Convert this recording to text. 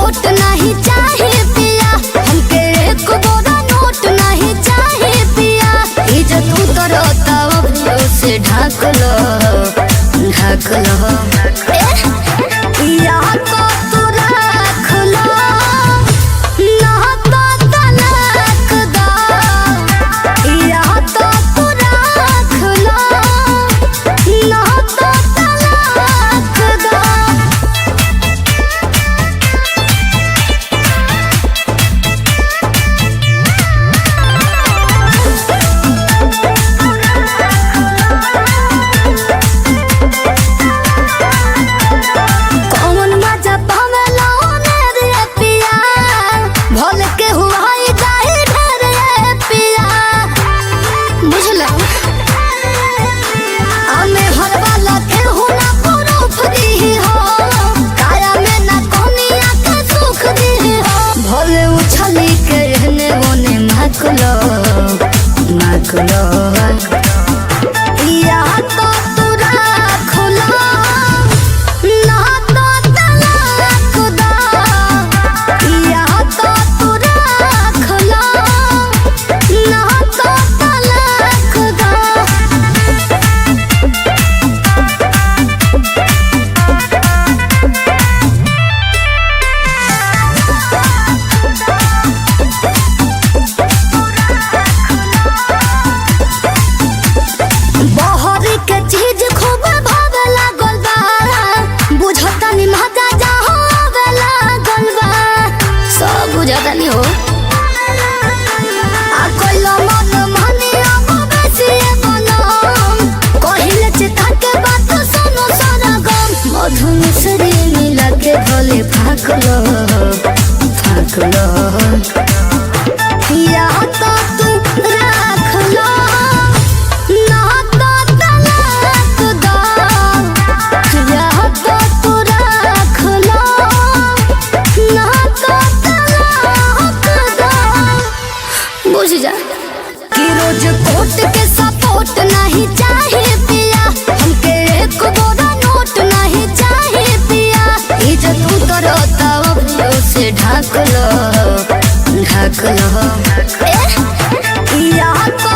Support नहीं चाहे पिया, हमके एक बोरा नोट नहीं चाहे पिया। इज्जत उतरता अभियो से ढाक लो ढाक लो। या तो तू रख लो ना तो तलाक दो, या तो तू रख लो ना तो तलाक दो। कौन मजा पावेला ओने रे पिया, भोल के हुआ ही जाए ढेर रे पिया। बुझला हमें हर वाला के हुना प्रूफ दी हो, काया में ना कोनिया के सुख दी हो। भोले उछली के रहने ओने माक लो माक लो। या तो तू रख लो ना तो तलाक दो, या तो तू रख लो ना तो तलाक दो। बहरी के चीज खूब भावे लागल बा, बुझता नि मजा जहाँ आवे लागल बा। सब बुझता नि हो आ कोइलो मन मानी अब बेसी बनम, कहिले चिता के बात सुनो सारा गम। मधु मिश्री मिला के भले फाक लो फाक लो। या तो तू रख लो ना तो तलाक दो, या तो तू रख लो ना तो तलाक दो। बुझ जा कि रोज कोर्ट के सपोर्ट नहीं चाहे पिया, हमके एक बोरा नोट नहीं चाहे पिया। इज्जत उतरता अभियो से ढाक लो ढाक लो। या तो